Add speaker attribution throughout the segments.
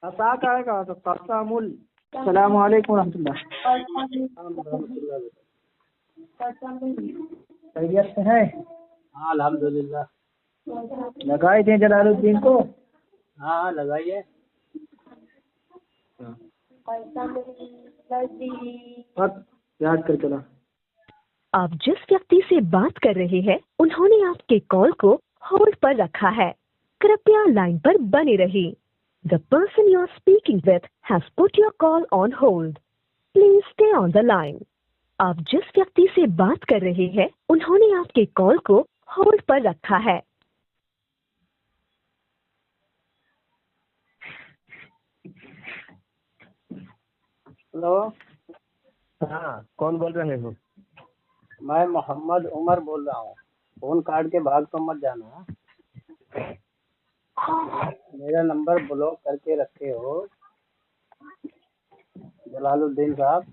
Speaker 1: असाक आएगा तो तसामुल। अस्सलाम वालेकुम रहमतुल्लाह। खैरियत से है?
Speaker 2: हाँ अल्हम्दुलिल्लाह।
Speaker 1: लगाए थे जलालुद्दीन को?
Speaker 2: हाँ लगाइए।
Speaker 1: याद कर चला।
Speaker 3: आप जिस व्यक्ति से बात कर रहे हैं उन्होंने आपके कॉल को होल्ड पर रखा है। कृपया लाइन पर बने रहिए। The person you are speaking with has put your call on hold. Please stay on the line. आप जिस व्यक्ति से बात कर रहे हैं उन्होंने आपके कॉल को होल्ड पर रखा है।
Speaker 2: हेलो,
Speaker 4: हाँ, कौन बोल रहे हो?
Speaker 2: मैं मोहम्मद उमर बोल रहा हूँ। फोन काट के भाग तो मत जाना। मेरा नंबर ब्लॉक करके रखे हो जलालुद्दीन साहब।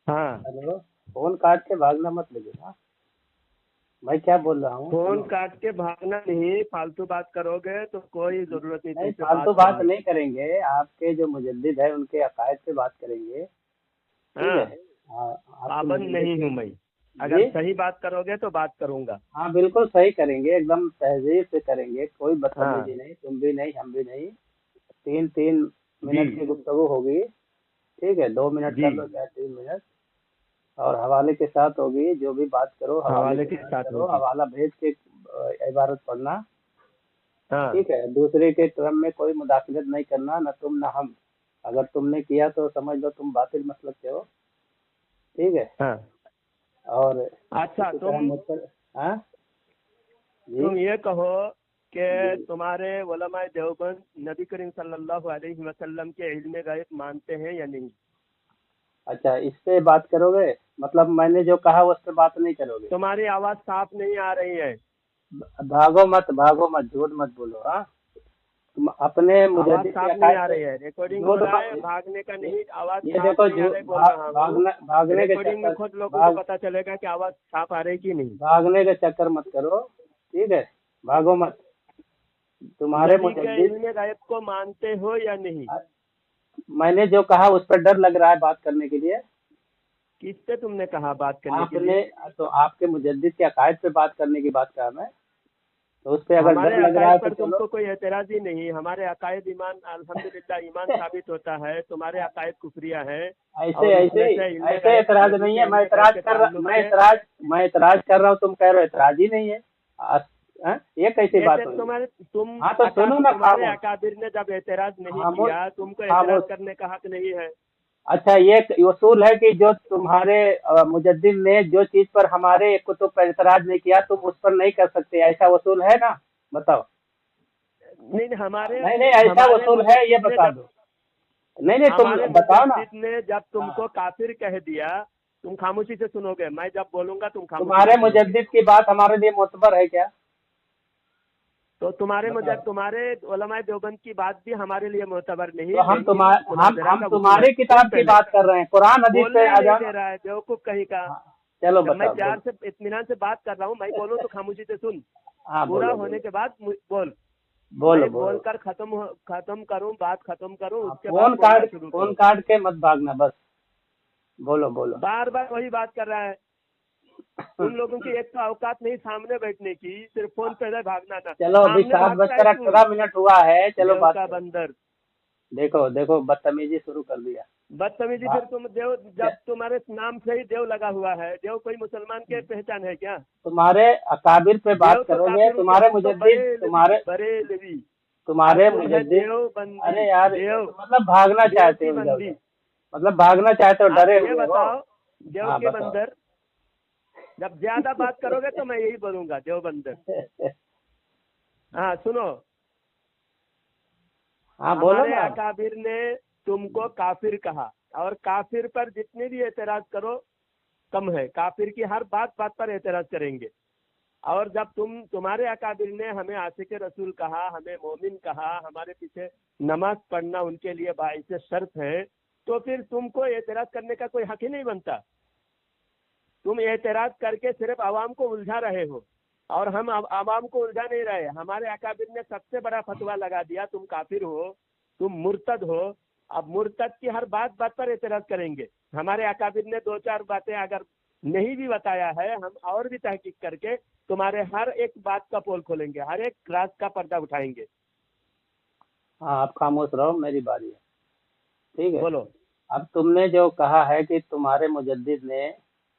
Speaker 4: हाँ,
Speaker 2: हेलो, फोन काट के भागना मत लेना। मैं क्या बोल रहा हूँ?
Speaker 4: फोन काट के भागना नहीं, फालतू बात करोगे तो कोई जरूरत नहीं
Speaker 2: नहीं,
Speaker 4: तुमसे
Speaker 2: फालतू बात
Speaker 4: करने
Speaker 2: नहीं करेंगे। आपके जो मुजद्दिद है उनके अकायद पे बात करेंगे, ठीक
Speaker 4: हाँ,
Speaker 2: है? हाँ, आपके
Speaker 4: पाबंद
Speaker 2: मुजद्दिद
Speaker 4: नहीं हूँ मैं। अगर
Speaker 2: जी?
Speaker 4: सही बात करोगे तो बात करूंगा।
Speaker 2: हाँ बिल्कुल सही करेंगे, एकदम तहजीब से करेंगे। कोई
Speaker 4: हाँ
Speaker 2: बदतमीजी नहीं, तुम भी नहीं हम भी नहीं। 3-3
Speaker 4: जी
Speaker 2: मिनट की गुफ्तगू होगी, ठीक है? 2 मिनट
Speaker 4: जी,
Speaker 2: कर लो चाहे 3 मिनट। और हवाले के साथ होगी। जो भी बात करो हवाले
Speaker 4: हवाले
Speaker 2: के
Speaker 4: के
Speaker 2: साथ
Speaker 4: साथ
Speaker 2: करो।
Speaker 4: होगी।
Speaker 2: हवाला भेज के इबारत पढ़ना,
Speaker 4: हाँ
Speaker 2: ठीक है? दूसरे के क्रम में कोई मुदाखलत नहीं करना, न तुम न हम। अगर तुमने किया तो समझ लो तुम बातिल मसलक के हो, ठीक है?
Speaker 4: हाँ।
Speaker 2: और
Speaker 4: अच्छा,
Speaker 2: इसी तरह मुझ पर। हाँ
Speaker 4: तुम
Speaker 2: जी
Speaker 4: ये कहो कि
Speaker 2: जी।
Speaker 4: तुम्हारे उलमाए देवबंद नबी करीम सल्लल्लाहु अलैहि वसल्लम के इल्म गैब मानते हैं या नहीं?
Speaker 2: अच्छा, इस पे बात करोगे? मतलब मैंने जो कहा उस पे बात नहीं करोगे?
Speaker 4: तुम्हारी आवाज साफ नहीं आ रही है।
Speaker 2: भागो मत, भागो मत, झूठ मत बोलो। हाँ, तुम अपने
Speaker 4: आवाज
Speaker 2: मुजद्दिद के
Speaker 4: साफ नहीं
Speaker 2: अकायद
Speaker 4: आ
Speaker 2: पे
Speaker 4: रही है। रिकॉर्डिंग हो
Speaker 2: झूठ
Speaker 4: रहा है,
Speaker 2: मत।
Speaker 4: भागने का नहीं, आवाज
Speaker 2: ये
Speaker 4: साफ
Speaker 2: देखो
Speaker 4: नहीं आ रही बोल रहा हूँ।
Speaker 2: भागने के
Speaker 4: रिकॉर्डिंग में
Speaker 2: चक्कर
Speaker 4: खुद लोगों को
Speaker 2: भाग
Speaker 4: पता चलेगा कि आवाज साफ आ रही कि नहीं।
Speaker 2: भागने के चक्कर मत करो, ठीक है? भागो मत। तुम्हारे
Speaker 4: नबी के
Speaker 2: मुजद्दिद।
Speaker 4: इल्म गायब को मानते हो या नहीं?
Speaker 2: मैंने जो कहा उस पर डर लग रहा है बात करने के लिए।
Speaker 4: किससे तुमने कहा बात करने के
Speaker 2: आपने
Speaker 4: लिए?
Speaker 2: तो आपके मुजद्दिद के अकायद पे बात करने की बात कहा मैं, तो उस पे अगर
Speaker 4: हमारे
Speaker 2: डर लग रहा
Speaker 4: अकायद
Speaker 2: है तो
Speaker 4: पर
Speaker 2: चलो।
Speaker 4: तुमको कोई एतराज ही नहीं। हमारे अकायद ईमान अल्हम्दुलिल्लाह ईमान साबित होता है। तुम्हारे अकायद कुफरिया है।
Speaker 2: ऐसे
Speaker 4: और
Speaker 2: ऐसे
Speaker 4: उसमें से इल्म
Speaker 2: ऐसे
Speaker 4: गायब
Speaker 2: एतराज
Speaker 4: नबी
Speaker 2: नहीं
Speaker 4: के
Speaker 2: है।
Speaker 4: इल्म गायब के ताल्लुक से
Speaker 2: मैं एतराज कर रहा हूँ, तुम कह रहे हो एतराज ही नहीं है। ये कैसी बात हुई? हाँ तो सुनो ना,
Speaker 4: तुम्हारे अकाबिर ने जब एतराज नहीं
Speaker 2: खामोश
Speaker 4: किया, तुमको एतराज
Speaker 2: खामोश।
Speaker 4: करने का हक नहीं है।
Speaker 2: अच्छा, ये उसूल है कि जो तुम्हारे मुजद्दिद ने जो चीज पर हमारे कुतुब पर एतराज नहीं किया तुम उस पर नहीं कर सकते, ऐसा उसूल है ना? बताओ।
Speaker 4: नहीं, हमारे
Speaker 2: नहीं नहीं, ऐसा
Speaker 4: हमारे
Speaker 2: उसूल है, ये
Speaker 4: मुजद्दिद ने
Speaker 2: बता
Speaker 4: जब
Speaker 2: दो। नहीं नहीं, तुम
Speaker 4: हमारे
Speaker 2: बताओ ना।
Speaker 4: मुजद्दिद ने जब तुमको
Speaker 2: हाँ,
Speaker 4: काफिर कह दिया, तुम खामोशी से सुनोगे। मैं जब बोलूंगा तुम खामोशी से
Speaker 2: तुम्हारे
Speaker 4: सुनोगे।
Speaker 2: मुजद्दिद की बात हमारे लिए मोतबर है क्या?
Speaker 4: तो
Speaker 2: बताओ।
Speaker 4: तुम्हारे उलमाए देवबंद की बात भी हमारे लिए मोतबर नहीं,
Speaker 2: तो
Speaker 4: लेकिन मुनाजरा
Speaker 2: हम
Speaker 4: का वजूद है।
Speaker 2: तुम्हारी
Speaker 4: सुन
Speaker 2: किताब की
Speaker 4: पहले,
Speaker 2: बात कर रहे हैं, कुरान हदीस पे
Speaker 4: बोलने ही
Speaker 2: आ
Speaker 4: नहीं
Speaker 2: जाओ
Speaker 4: दे
Speaker 2: ना।
Speaker 4: रहा है बेवकूफ कहीं का।
Speaker 2: हाँ, चलो
Speaker 4: जब मैं
Speaker 2: बताओ,
Speaker 4: प्यार
Speaker 2: बोलो।
Speaker 4: से इत्मीनान से बात कर रहा हूँ, मैं बोलूँ तो खामोशी से सुन।
Speaker 2: हाँ
Speaker 4: पूरा
Speaker 2: बोलो
Speaker 4: होने
Speaker 2: बोलो
Speaker 4: के बाद बोल।
Speaker 2: बोलो
Speaker 4: मैं
Speaker 2: बोलो।
Speaker 4: बोलकर खत्म करूँ, बात खत्म करूँ,
Speaker 2: हाँ,
Speaker 4: उसके बाद बोलना शुरू
Speaker 2: फोन
Speaker 4: करो।
Speaker 2: काट के मत भागना बस। बोलो बोलो।
Speaker 4: बार बार वही बात कर रहा है। तुम लोगों की एक तो औकात नहीं सामने बैठने की, सिर्फ फोन पे भागना ना।
Speaker 2: चलो, अभी
Speaker 4: सामने भागता है तू,
Speaker 2: 7:18 हुआ है, चलो
Speaker 4: देव
Speaker 2: बात
Speaker 4: का
Speaker 2: करो।
Speaker 4: बंदर।
Speaker 2: देखो देखो, बदतमीजी शुरू कर दिया।
Speaker 4: बदतमीजी
Speaker 2: हाँ,
Speaker 4: फिर तुम देव, जब तुम्हारे नाम से ही देव लगा हुआ है। देव कोई मुसलमान के पहचान है क्या?
Speaker 2: तुम्हारे अकाबिर पे
Speaker 4: देव
Speaker 2: बात
Speaker 4: तो
Speaker 2: करोगे,
Speaker 4: काफिरों के, हम तो बड़े लवी और
Speaker 2: तुम्हारे
Speaker 4: तुम है
Speaker 2: मुजद्दिद।
Speaker 4: देवबंदी।
Speaker 2: अरे यार,
Speaker 4: देव,
Speaker 2: तो मतलब भागना
Speaker 4: देव
Speaker 2: चाहते
Speaker 4: की
Speaker 2: हो इधर
Speaker 4: बंदी।
Speaker 2: उधर। मतलब भागना चाहते हो,
Speaker 4: आप
Speaker 2: डरे
Speaker 4: ये
Speaker 2: हुए हो।
Speaker 4: बताओ, देव
Speaker 2: हाँ
Speaker 4: के
Speaker 2: बताओ।
Speaker 4: बंदर, जब ज्यादा बात करोगे तो मैं यही बोलूंगा, देव बंदर। हाँ सुनो,
Speaker 2: हाँ बोलो
Speaker 4: हमारे
Speaker 2: ना।
Speaker 4: अकाबिर ने तुमको काफिर कहा, और काफिर पर जितने भी एतराज करो कम है। काफिर की हर बात बात पर एतराज करेंगे। और जब तुम्हारे अकाबिर ने हमें आशिक रसूल कहा, हमें मोमिन कहा, हमारे पीछे नमाज पढ़ना उनके लिए बाइस शर्त है, तो फिर तुमको एतराज करने का कोई हक ही नहीं बनता। तुम एतराज करके सिर्फ आवाम को उलझा रहे हो, और हम आवाम को उलझा नहीं रहे। हमारे अकाबिर ने सबसे बड़ा फतवा लगा दिया, तुम काफिर हो। तुम मुर्तद हो। अब मुर्तद की हर बात बात पर एतराज करेंगे। हमारे अकाबिर ने 2-4 बातें अगर नहीं भी बताया है, हम और भी तहकीक करके तुम्हारे हर एक बात का पोल खोलेंगे, हर एक राज का पर्दा उठाएंगे।
Speaker 2: हाँ, आप खामोश रहो, मेरी बारी है। ठीक है।
Speaker 4: बोलो।
Speaker 2: अब तुमने जो कहा है कि तुम्हारे मुजद्दिद ने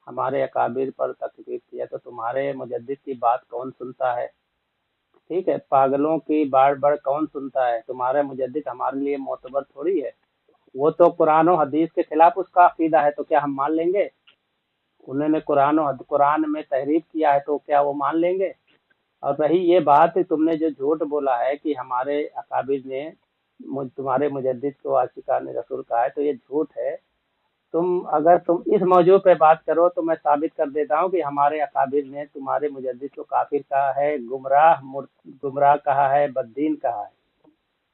Speaker 2: हमारे अकाबिर पर तकलीफ किया, तो तुम्हारे मुजद्दिद की बात कौन सुनता है? ठीक है, पागलों की बार बार कौन सुनता है? तुम्हारे मुजद्दिद हमारे लिए मोतबर थोड़ी है। वो तो कुरान और हदीस के खिलाफ उसका अकीदा है, तो क्या हम मान लेंगे? उन्होंने कुरान में तहरीफ किया है, तो क्या वो मान लेंगे? और रही ये बात, तुमने जो झूठ बोला है कि हमारे अकाबिर ने तुम्हारे मुजद्दिद को आशिकाने रसूल कहा है, तो ये झूठ है। अगर तुम इस मौजू पे बात करो तो मैं साबित कर देता हूँ कि हमारे अकाबिर ने तुम्हारे मुजद्दिद को काफिर कहा है, गुमराह कहा है, बद्दीन कहा है।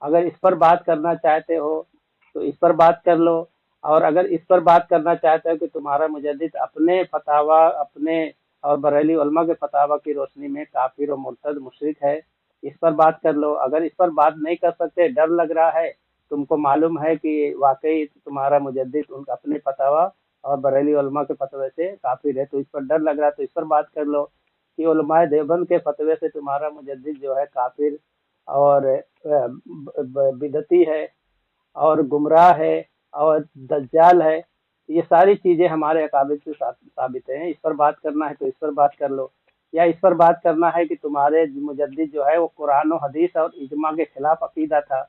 Speaker 2: अगर इस पर बात करना चाहते हो तो इस पर बात कर लो। और अगर इस पर बात करना चाहते हो कि तुम्हारा मुजद्दिद अपने फतावा अपने और बरेली उलमा के फतावा की रोशनी में काफिर और मुर्तद मुशरिक है, इस पर बात कर लो। अगर इस पर बात नहीं कर सकते, डर लग रहा है, तुमको मालूम है कि वाकई तुम्हारा मुजद्दिद उनका अपने फतावा और बरेली उलमा के फतवे से काफिर है, तो इस पर डर लग रहा है, तो इस पर बात कर लो कि उलमाए देवबंद के फतवे से तुम्हारा मुजद्दिद जो है काफिर और बिदती है और गुमराह है और दज्जाल है। ये सारी चीजें हमारे अकाबिर से साबित हैं। इस पर बात करना है तो इस पर बात कर लो, या इस पर बात करना है कि तुम्हारे मुजद्दिद जो है वो कुरान और हदीस और इजमा के खिलाफ अकीदा था,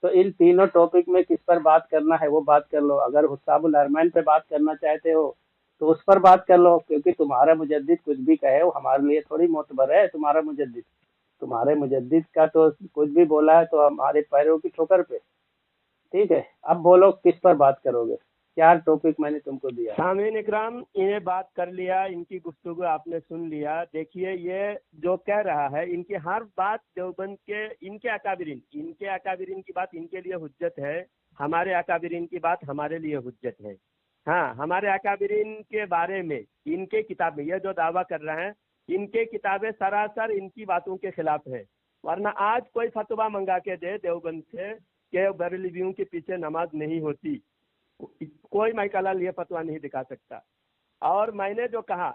Speaker 2: तो इन तीनों टॉपिक में किस पर बात करना है वो बात कर लो। अगर हुस्साबुल अरमैन पे बात करना चाहते हो तो उस पर बात कर लो, क्योंकि तुम्हारा मुजद्दिद कुछ भी कहे वो हमारे लिए थोड़ी मोतबर है। तुम्हारे मुजद्दिद का तो कुछ भी बोला है तो हमारे पैरों की ठोकर पे। ठीक है, अब बोलो किस पर बात करोगे? 4 टॉपिक मैंने तुमको दिया है।
Speaker 4: सामीन इकराम, इन्हें बात कर लिया, इनकी गुफ्तगू आपने सुन लिया। देखिए ये जो कह रहा है, इनकी हर बात देवबंद के इनके अकाबिरीन की बात इनके लिए हुज्जत है, हमारे अकाबिरीन की बात हमारे लिए हुज्जत है। हाँ, हमारे अकाबिरीन के बारे में इनके किताब में ये जो दावा कर रहे हैं, इनके किताबें सरासर इनकी बातों के खिलाफ है। वरना आज कोई फतवा मंगा के दे देवबंद से कि बरेलवियों के पीछे नमाज नहीं होती, कोई माइकलाल ये फतवा नहीं दिखा सकता। और मैंने जो कहा,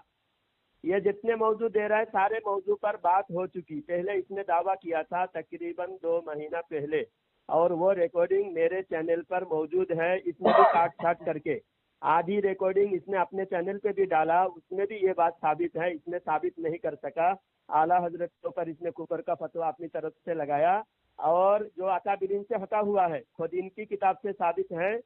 Speaker 4: ये जितने मौजू दे रहा है सारे मौजू पर बात हो चुकी। पहले इसने दावा किया था तकरीबन 2 महीना पहले, और वो रिकॉर्डिंग मेरे चैनल पर मौजूद है। इसने भी काट छाट करके आधी रिकॉर्डिंग इसने अपने चैनल पे भी डाला, उसमें भी ये बात साबित है। इसने साबित नहीं कर सका, आला हजरत पर इसने कुफर का फतवा अपनी तरफ से लगाया। और जो अकाबिरीन से हटा हुआ है, खुद इनकी किताब से साबित है,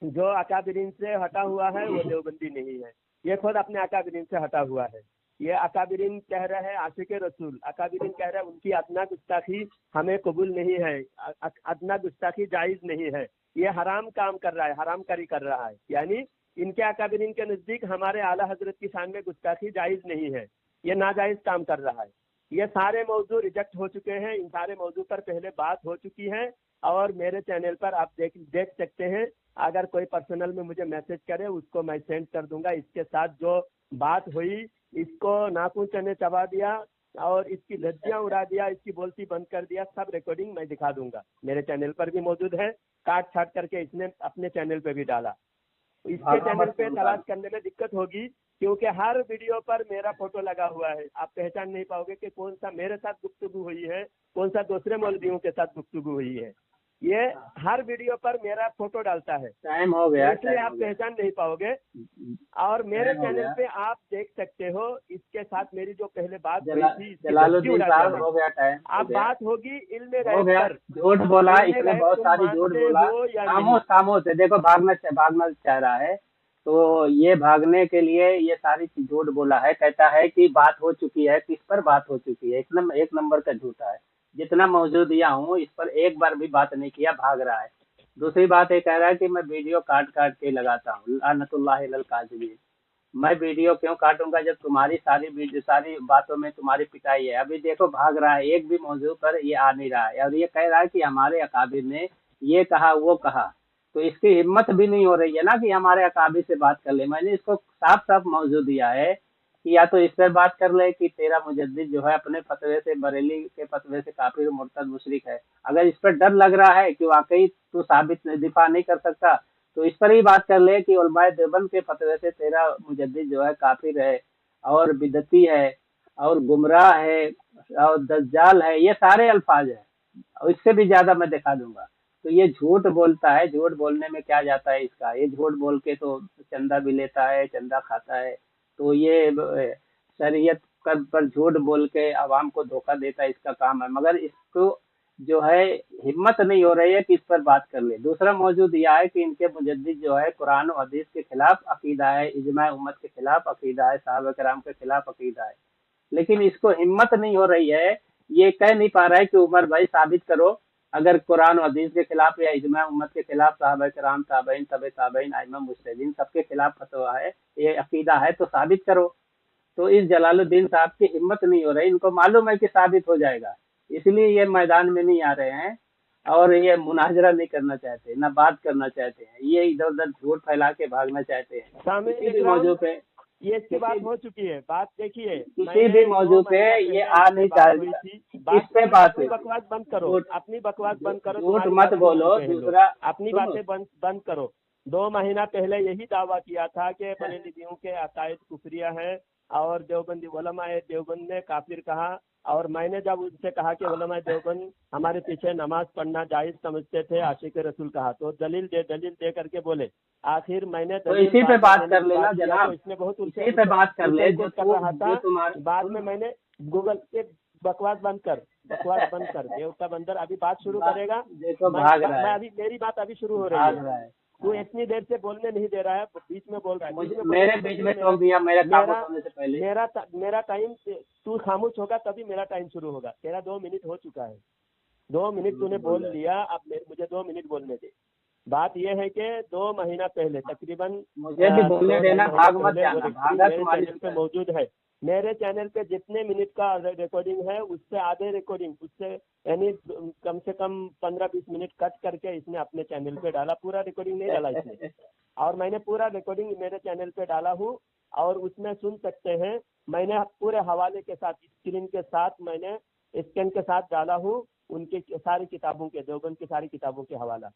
Speaker 4: जो अकाबिरीन से हटा हुआ है वो देवबंदी नहीं है, ये खुद अपने अकाबिरीन से हटा हुआ है। ये अकाबिरीन कह रहे हैं आशिक रसूल, अकाबिरीन कह रहे हैं उनकी अदना गुस्ताखी हमें कबूल नहीं है, अदना गुस्ताखी जायज नहीं है, ये हराम काम कर रहा है, हराम करी कर रहा है। यानी इनके अकाबिरीन के नजदीक हमारे आला हजरत की शान में गुस्ताखी जायज नहीं है, ये नाजायज काम कर रहा है। ये सारे मौजू रिजेक्ट हो चुके हैं, इन सारे मौजू पर पहले बात हो चुकी है, और मेरे चैनल पर आप देख सकते हैं। अगर कोई पर्सनल में मुझे मैसेज करे उसको मैं सेंड कर दूंगा। इसके साथ जो बात हुई, इसको नाखून चने चबा दिया और इसकी लज्जियां उड़ा दिया, इसकी बोलती बंद कर दिया, सब रिकॉर्डिंग मैं दिखा दूंगा। मेरे चैनल पर भी मौजूद है, काट छाट करके इसने अपने चैनल पे भी डाला। इसके चैनल पे तलाश करने में दिक्कत होगी, क्योंकि हर वीडियो पर मेरा फोटो लगा हुआ है। आप पहचान नहीं पाओगे कि कौन सा मेरे साथ गुफ्तगू हुई है, कौन सा दूसरे मौलवियों के साथ गुफ्तगू हुई है। ये हर वीडियो पर मेरा फोटो डालता है,
Speaker 2: टाइम हो गया,
Speaker 4: इसलिए आप पहचान नहीं पाओगे। और मेरे चैनल पे आप देख सकते हो, इसके साथ मेरी जो पहले बात हुई थी,
Speaker 2: जलालुद्दीन साहब हो गया, टाइम
Speaker 4: अब बात होगी इल्मे
Speaker 2: हो गया। झूठ बोला, इसने बहुत सारी झूठ बोला। खामोश है, देखो भागना चाह रहा है, तो ये भागने के लिए ये सारी झूठ बोला है। कहता है कि बात हो चुकी है, किस पर बात हो चुकी है? एक नंबर का झूठा है। जितना मौजूद दिया हूँ इस पर एक बार भी बात नहीं किया, भाग रहा है। दूसरी बात ये कह रहा है कि मैं वीडियो काट काट के लगाता हूँ, लानतुल्लाह अलल काज़िबीन। मैं वीडियो क्यों काटूंगा जब तुम्हारी सारी बातों में तुम्हारी पिटाई है। अभी देखो भाग रहा है, एक भी मौजू पर ये आ नहीं रहा है, और ये कह रहा है कि हमारे अकाबिर ने ये कहा वो कहा। तो इसकी हिम्मत भी नहीं हो रही है ना कि हमारे अकाबिर से बात कर ले। मैंने इसको साफ साफ मौजू दिया है कि या तो इस पर बात कर ले कि तेरा मुजद्दिद जो है अपने फतवे से, बरेली के फतवे से काफिर मुर्तद मुशरिक है। अगर इस पर डर लग रहा है कि वाकई तू साबित दिफा नहीं कर सकता, तो इस पर ही बात कर ले कि उलमाए देवबंद के फतवे से तेरा मुजद्दिद जो है काफिर है और बिदती है और गुमराह है और दज्जाल है, ये सारे अल्फाज है। और इससे भी ज्यादा मैं दिखा दूंगा। तो ये झूठ बोलता है, झूठ बोलने में क्या जाता है इसका, ये झूठ बोल के तो चंदा भी लेता है, चंदा खाता है। तो ये शरीयत पर झूठ बोल के आवाम को धोखा देता है, इसका काम है। मगर इसको जो है हिम्मत नहीं हो रही है कि इस पर बात कर ले। दूसरा मौजूद यह है कि इनके मुजद्दिद जो है कुरान और हदीस के खिलाफ अकीदा है, इजमा उम्मत के खिलाफ अकीदा है, साहबा कराम के खिलाफ अकीदा है। लेकिन इसको हिम्मत नहीं हो रही है, ये कह नहीं पा रहा है कि उमर भाई साबित करो, अगर कुरान और हदीस के खिलाफ या इजमा उम्मत के खिलाफ, साहबा कराम, ताबईन, तबे ताबईन, आइमा मुजतहिदीन सबके खिलाफ फतवा है, ये अकीदा है, तो साबित करो। तो इस जलालुद्दीन साहब की हिम्मत नहीं हो रही, इनको मालूम है कि साबित हो जाएगा, इसलिए ये मैदान में नहीं आ रहे हैं और ये मुनाजरा नहीं करना चाहते, ना बात करना चाहते हैं, ये इधर उधर झूठ फैला के भागना चाहते हैं।
Speaker 4: सामने
Speaker 2: किसी भी मौजू पे,
Speaker 4: ये इसकी बात हो चुकी है। बात देखिए,
Speaker 2: किसी भी मौजू पे ये आ नहीं चाहते। इस पे बात है,
Speaker 4: बकवास बंद करो, अपनी बकवास बंद करो,
Speaker 2: झूठ मत बोलो। दूसरा,
Speaker 4: अपनी बातें बंद करो। 2 महीना पहले यही दावा किया था कि बरेलवियों के अकायद कुफरिया हैं और देवबंदी उलमाए देवबंद ने काफिर कहा। और मैंने जब उससे कहा कि उलमाए देवबंद हमारे पीछे नमाज पढ़ना जायज समझते थे, आशिक रसूल कहा, तो दलील दे करके बोले। आखिर मैंने
Speaker 2: तो इसी पे बात कर लेना जनाब,
Speaker 4: तो इसने बहुत
Speaker 2: इसी पे बात कर ले जो
Speaker 4: कर रहा था। बाद में
Speaker 2: सुनो।
Speaker 4: मैंने गूगल पे बकवास बंद कर देवता बंदर अभी बात शुरू करेगा।
Speaker 2: देखो भाग रहा
Speaker 4: मैं
Speaker 2: है,
Speaker 4: अभी मेरी बात अभी शुरू हो रही
Speaker 2: भाग रहा है।
Speaker 4: तू इतनी देर से बोलने नहीं दे रहा है, बीच में बोल रहा है।
Speaker 2: मेरे बीच में टोक दिया, मेरा काम होने से पहले।
Speaker 4: मेरा टाइम, तू खामोश होगा तभी मेरा टाइम शुरू होगा। तेरा 2 मिनट हो चुका है, 2 मिनट तूने बोल लिया, अब मुझे 2 मिनट बोलने दे। बात यह है कि 2 महीना पहले तकरीबन,
Speaker 2: मुझे भी बोलने देना, भाग मत जाना, भागा तुम्हारी
Speaker 4: पे मौजूद है। मेरे चैनल पे जितने मिनट का रिकॉर्डिंग है उससे आधे रिकॉर्डिंग, उससे यानी कम से कम 15-20 मिनट कट करके इसने अपने चैनल पे डाला, पूरा रिकॉर्डिंग नहीं डाला इसने। और मैंने पूरा रिकॉर्डिंग मेरे चैनल पे डाला हूँ और उसमें सुन सकते हैं। मैंने पूरे हवाले के साथ, स्क्रीन के साथ, मैंने स्कैन के साथ डाला हूँ उनके सारी किताबों के, देवबंद की सारी किताबों के हवाला,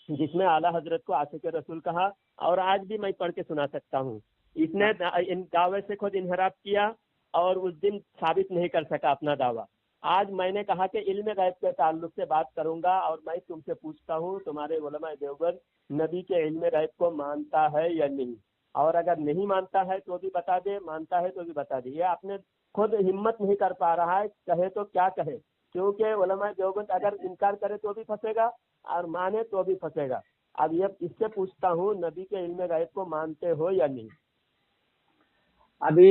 Speaker 4: जिसमें आला हजरत को आशिक रसूल कहा। और आज भी मैं पढ़ के सुना सकता हूँ। इसने इन दावे से खुद इनहराफ किया और उस दिन साबित नहीं कर सका अपना दावा। आज मैंने कहा कि इल्म गैब के ताल्लुक से बात करूंगा और मैं तुमसे पूछता हूँ, तुम्हारे उलमा देवबंद नबी के इल्म गैब को मानता है या नहीं? और अगर नहीं मानता है तो भी बता दे, मानता है तो भी बता दे। ये आपने खुद हिम्मत नहीं कर पा रहा है, कहे तो क्या कहे, क्योंकि उलमा देवबंद अगर इनकार करे तो भी फंसेगा और माने तो भी फंसेगा। अब ये इससे पूछता हूँ, नबी के इल्म गैब को मानते हो या नहीं?
Speaker 2: अभी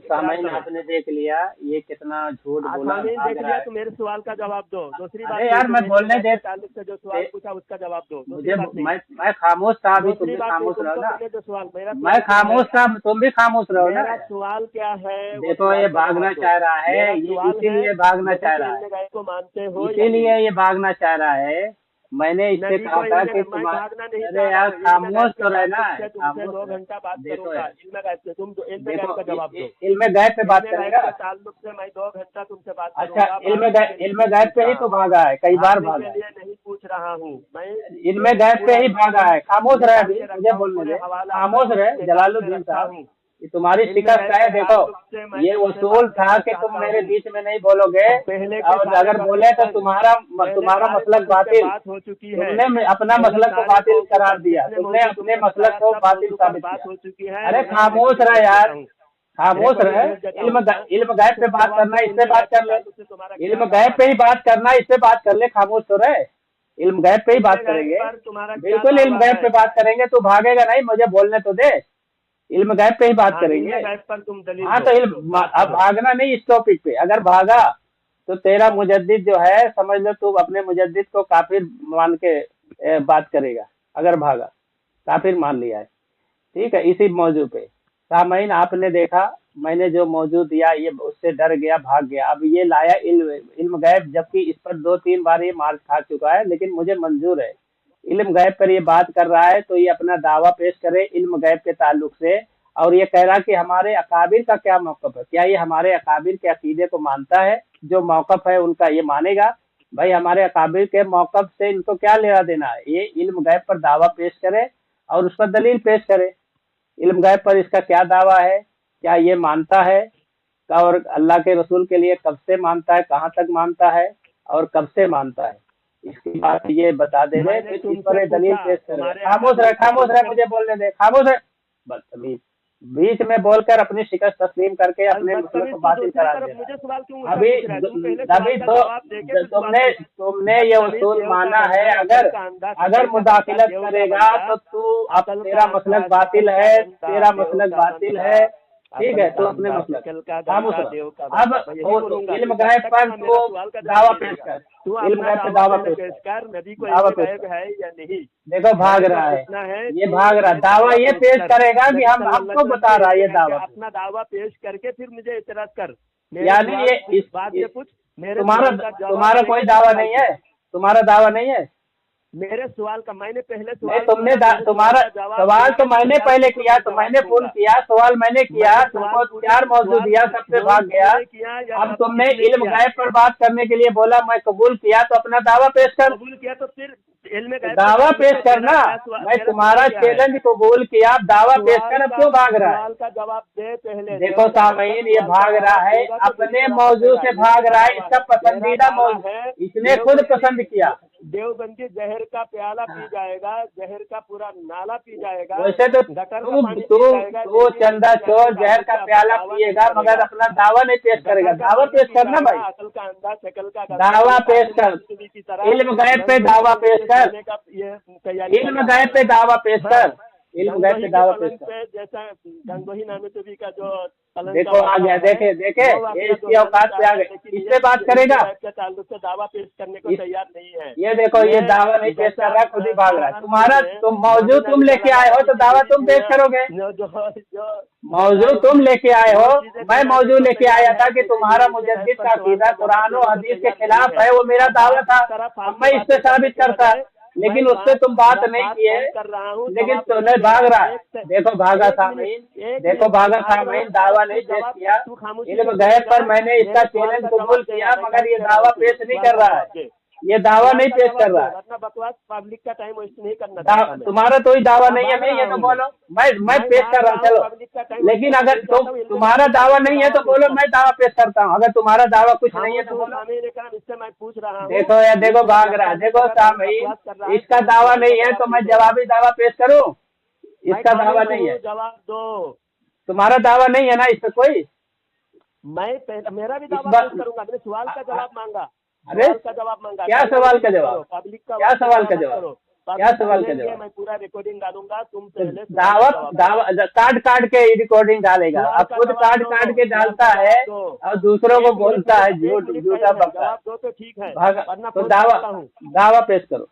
Speaker 2: सामने आपने देख लिया ये कितना झूठ बोला,
Speaker 4: देख लिया तो मेरे सवाल का जवाब दो। दूसरी बात,
Speaker 2: यार मैं बोलने दे,
Speaker 4: से जो सवाल पूछा उसका जवाब दो।
Speaker 2: मुझे मैं खामोश था, अभी तुम भी खामोश रहो ना।
Speaker 4: जो सवाल मेरा,
Speaker 2: मैं खामोश था, तुम भी खामोश रहो ना।
Speaker 4: मेरा सवाल क्या है?
Speaker 2: देखो ये भागना चाह रहा है, इसीलिए भागना चाह रहा है,
Speaker 4: को मानते हो,
Speaker 2: इसीलिए ये भागना चाह रहा है। मैंने इससे कहा था कि अरे यार खामोश तो रहना है,
Speaker 4: 2 घंटा बात करूंगा इल्म गैब से, तुम इल्म गैब का जवाब दो।
Speaker 2: इल्म गैब पे बात करेगा,
Speaker 4: ताल्लुक से मैं 2 घंटा तुमसे बात
Speaker 2: अच्छा
Speaker 4: करूंगा।
Speaker 2: इल्म गैब पे ही तो भागा है, कई बार भागा है।
Speaker 4: नहीं पूछ रहा हूँ मैं,
Speaker 2: इल्म गैब पे ही भागा है। खामोश रहे, अभी मुझे बोलने दे, खामोश रहे जलालुद्दीन साहब। ये तुम्हारी शिकस्त है। देखो ये उसूल था कि तुम मेरे बीच में नहीं बोलोगे, और अगर बोले तो तुम्हारा मसलक बातिल
Speaker 4: हो चुकी है।
Speaker 2: तुमने अपना मसलक को बातिल करार दिया, तुमने अपने मसलक को बातिल साबित किया। अरे खामोश रहे यार, खामोश रहे। इल्म गैब पे बात करना, इससे बात कर ले। इल्म गैब पे ही बात करना, इससे बात कर ले। खामोश तो रहे, इल्म गैब पे ही बात करेंगे, बिल्कुल इल्म गैब पे बात करेंगे। तो भागेगा नहीं, मुझे बोलने तो दे। इल्म गैब पे ही बात करेंगे। हाँ तो इल्म, अब भागना नहीं इस टॉपिक पे। अगर भागा तो तेरा मुजद्दिद जो है, समझ लो तू अपने मुजद्दिद को काफिर मान के बात करेगा। अगर भागा, काफिर मान लिया है, ठीक है। इसी मौजू पे सामईन आपने देखा, मैंने जो मौजू दिया ये उससे डर गया, भाग गया। अब ये लाया इल्म गैब, जबकि इस पर 2-3 बार ये मार खा चुका है, लेकिन मुझे मंजूर है। इल्म गैब पर ये बात कर रहा है तो ये अपना दावा पेश करे इल्म गैब के ताल्लुक से। और ये कह रहा कि हमारे अकाबिर का क्या मौक़िफ़ है, क्या ये हमारे अकाबिर के अकीदे को मानता है, जो मौक़िफ़ है उनका ये मानेगा। भाई हमारे अकाबिर के मौक़िफ़ से इनको क्या लेना देना है, ये इल्म गैब पर दावा पेश करे और उस पर दलील पेश करे। इल्म गैब पर इसका क्या दावा है, क्या ये मानता है और अल्लाह के रसूल के लिए कब से मानता है, कहाँ तक मानता है और कब से मानता है, इसकी बात ये बता दे रहे, फिर इस पर दलील पेश करे। खामोश रहे, मुझे बोलने दे, खामोश रहे। बदतमीज, बीच में बोलकर अपनी शिकस्त तस्लीम करके अपने मसले को बातिल करा दे। अभी तो तुमने ये उसूल माना है, अगर मुदाखिलत करेगा तो तू अब तेरा मसलक बातिल है, ठीक है। तो अपने मसलक अब इल्म गैब पर तो दावा पेश कर, इल्म गैब पे दावा पेश कर, दावा पेश है या नहीं। देखो भाग रहा है, ये भाग रहा, दावा ये पेश करेगा कि हम आपको बता रहा है, ये दावा
Speaker 4: अपना दावा पेश करके फिर मुझे इतराज कर,
Speaker 2: यानी ये इस बात से कुछ तुम्हारा कोई दावा नहीं है, तुम्हारा दावा नहीं है।
Speaker 4: मेरे सवाल का मैंने पहले
Speaker 2: तुमने तुम्हारा सवाल तो मैंने पहले किया, तो मैंने फोन किया, सवाल मैंने किया, तुमको 4 मौजूद दिया, सबसे भाग गया। अब तुमने इल्म गैब पर बात करने के लिए बोला, मैं कबूल किया, तो अपना दावा पेश कर।
Speaker 4: कबूल किया तो फिर इल्म गैब
Speaker 2: दावा पेश करना, मैं तुम्हारा चैलेंज कबूल किया, दावा पेश कर। अब क्यों भाग रहा है?
Speaker 4: सवाल का जवाब दे पहले।
Speaker 2: देखो सामीन, ये भाग रहा है, अपने मौजू से भाग रहा है, इसका पसंदीदा मौजू है, इसने खुद पसंद किया।
Speaker 4: देवबंदी जहर का प्याला पी जाएगा, जहर का पूरा नाला पी जाएगा।
Speaker 2: वैसे तो तू चंदा चोर जहर का प्याला पिएगा, मगर अपना दावा नहीं पेश करेगा। दावा पेश करना भाई,
Speaker 4: अकल का अंदाज शकल का
Speaker 2: दावा पेश कर, इल्म गैब पे दावा पेश कर, इल्म गैब पे दावा पेश कर, इल्म गैब पे दावा पेश कर।
Speaker 4: जैसा गंगोही नामी तुबी का जो
Speaker 2: देखो आ गया, देखे ये इसकी औकात पे आ गए, इससे बात करेगा,
Speaker 4: ताल्लुक से दावा पेश करने को तैयार नहीं है।
Speaker 2: ये देखो ये दावा नहीं पेश कर रहा, खुद ही भाग रहा है। तुम्हारा तुम मौजू तुम लेके आए हो, तो दावा तुम पेश करोगे। मौजू तुम लेके आए हो, मैं मौजू लेके आया था कि तुम्हारा मुजद्दिद का अकीदा कुरान और हदीस के खिलाफ है, वो मेरा दावा था। अब मैं इससे साबित करता, लेकिन उससे तुम बात नहीं किए, लेकिन तुमने भाग रहा है। देखो भागा सामीन, देखो भागा सामीन, दावा नहीं पेश किया। इल्म गैब पर मैंने इसका चैलेंज कबूल किया, मगर ये दावा पेश नहीं कर रहा है, ये दावा नहीं पेश कर रहा है।
Speaker 4: अपना बकवास पब्लिक का टाइम वेस्ट नहीं करना।
Speaker 2: तुम्हारा कोई दावा नहीं है, मैं ये तो बोलो, मैं पेश कर रहा हूँ, चलो। लेकिन अगर तुम्हारा दावा नहीं है तो बोलो, मैं दावा पेश करता हूँ। अगर तुम्हारा दावा कुछ नहीं है तो बोलो।
Speaker 4: इससे मैं पूछ रहा हूँ।
Speaker 2: देखो यार, देखो भाग रहा है। देखो सामीन, इसका दावा नहीं है तो मैं जवाबी दावा पेश करूँ? इसका दावा नहीं है,
Speaker 4: जवाब दो।
Speaker 2: तुम्हारा दावा नहीं है ना इस पर कोई?
Speaker 4: मेरा भी दावा पेश करूंगा, मैंने सवाल का जवाब मांगा।
Speaker 2: अरे
Speaker 4: का जवाब मांगा,
Speaker 2: क्या सवाल का जवाब?
Speaker 4: पब्लिक का
Speaker 2: क्या सवाल का जवाब? क्या सवाल का जवाब?
Speaker 4: मैं पूरा रिकॉर्डिंग डालूंगा, तुम पहले
Speaker 2: दावा काट के रिकॉर्डिंग डालेगा। अब खुद काट के डालता है और दूसरों को बोलता है झूठा बकता।
Speaker 4: तो ठीक है,
Speaker 2: तो दावा पेश करो,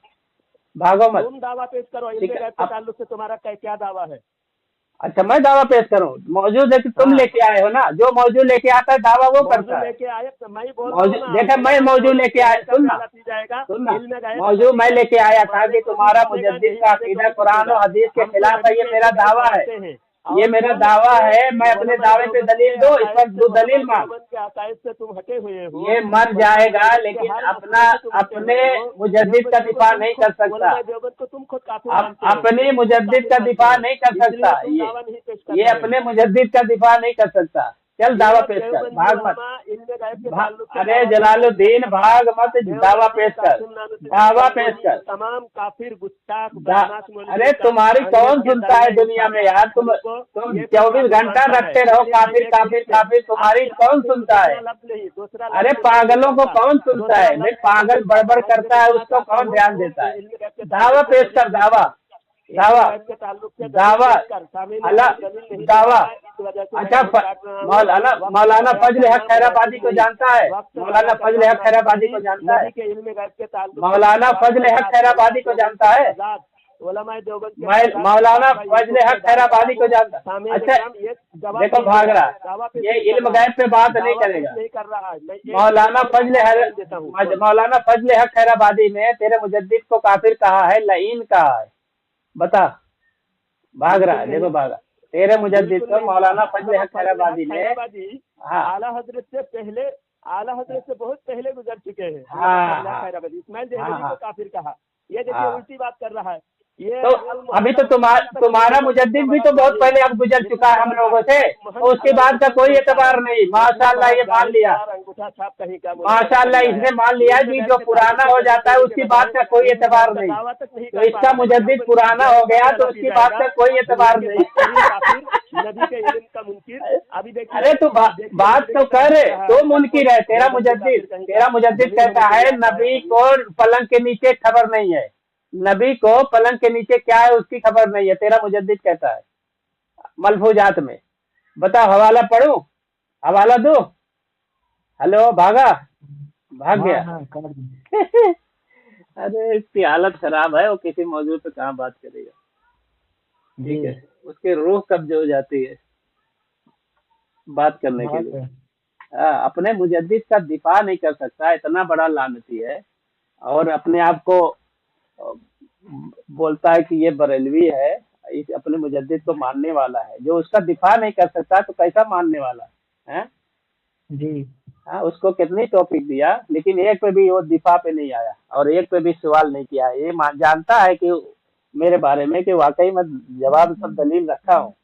Speaker 2: भागो मत।
Speaker 4: तुम दावा पेश करो, इल्म गैब के ताल्लुक से तुम्हारा क्या दावा है?
Speaker 2: अच्छा मैं दावा पेश करूं? मौजूद है कि तुम लेके आए हो ना, जो मौजूद लेके आता है दावा वो करता है।
Speaker 4: लेके आए तो मैं बोल
Speaker 2: देखा, मैं मौजूद लेके आया, सुनना मौजूद मैं लेके आया था कि तुम्हारा मुजद्दिद का अकीदा कुरान और हदीस के खिलाफ है, ये मेरा दावा है, ये मेरा दावा है। मैं अपने दावे पे दलील दो, इस पर दलील मांग।
Speaker 4: से तुम हटे हुए हो,
Speaker 2: ये मर जाएगा लेकिन अपने मुजद्दिद का दिफा नहीं कर सकता,
Speaker 4: तुम खुद
Speaker 2: अपनी मुजद्दिद का दिफा नहीं कर सकता, ये अपने मुजद्दिद का दिफा नहीं कर सकता। चल दावा पेश कर, भाग मत। अरे जलालुद्दीन भाग मत, दावा पेश कर, दावा पेश कर।
Speaker 4: तमाम काफिर गुस्ताख।
Speaker 2: अरे तुम्हारी कौन सुनता है दुनिया में यार? तुम 24 घंटा रखते रहो काफिर काफिर काफिर, तुम्हारी कौन सुनता है? अरे पागलों को कौन सुनता है? भाई पागल बड़बड़ करता है, उसको कौन ध्यान देता है? दावा पेश कर, दावा दावा दावा दावा। अच्छा मौलाना फजल हक खैराबादी को जानता है? मौलाना फजल हक खैराबादी को जानता है? मौलाना फजल हक खैराबादी को जानता है? मौलाना फजल हक खैराबादी को जानता? अच्छा देखो भाग रहा, ये इल्म गैब पे बात नहीं करेगा। मौलाना फजल हक खैराबादी ने तेरे मुजद्दिद को काफिर कहा है, लईन कहा है, बता। भाग रहा है, देखो भागा। तेरे मुजद्दिद
Speaker 4: बिल्कुल
Speaker 2: को मौलाना
Speaker 4: नहीं।
Speaker 2: फजल हक खैराबादी ने,
Speaker 4: खैराबादी
Speaker 2: हाँ
Speaker 4: आला हजरत से पहले, आला हजरत से बहुत पहले गुजर चुके हैं।
Speaker 2: हाँ,
Speaker 4: फजल हक खैराबादी इस्माइल देहलवी
Speaker 2: हाँ,
Speaker 4: को काफिर कहा। ये देखिए
Speaker 2: हाँ।
Speaker 4: उल्टी बात कर रहा है ये।
Speaker 2: तो अभी तो तुम्हारा मुजद्दिद भी तो बहुत पहले अब गुजर चुका है हम लोगों से, तो उसके बाद का कोई एतबार नहीं। माशाल्लाह ये मान लिया,
Speaker 4: अंगूठा छाप कहीं का
Speaker 2: माशाल्लाह इसने मान लिया कि जो पुराना हो जाता है उसकी बात का कोई एतबार नहीं।
Speaker 4: दावा तक नहीं
Speaker 2: तो इसका मुजद्दिद पुराना हो गया तो उसकी बात का कोई एतबार नहीं।
Speaker 4: नबी के इल्म का मुनकिर। अभी देखिए,
Speaker 2: अरे तू बात तो कर, तो मुनकिर है तेरा मुजद्दिद कहता है नबी को पलंग के नीचे खबर नहीं है, नबी को पलंग के नीचे क्या है उसकी खबर नहीं है, तेरा मुजद्दिद कहता है मलफूजात में। बताओ, हवाला पढ़ूं, हवाला दो? हेलो, भाग गया।
Speaker 1: हाँ, कर दी।
Speaker 2: अरे इसकी हालत खराब है, वो किसी मौजूद पे कहाँ बात करेगा। ठीक है, उसकी रूह कब्ज हो जाती है बात करने के लिए। अपने मुजद्दिद का दिफा नहीं कर सकता, इतना बड़ा लानती है, और अपने आप को बोलता है कि ये बरेलवी है, इस अपने मुजद्दिद को मानने वाला है। जो उसका दिफा नहीं कर सकता तो कैसा मानने वाला है?
Speaker 1: जी
Speaker 2: हाँ, उसको कितनी तौफीक दिया, लेकिन एक पे भी वो दिफा पे नहीं आया और एक पे भी सवाल नहीं किया। ये जानता है कि मेरे बारे में कि वाकई मैं जवाब सब दलील रखा हूँ,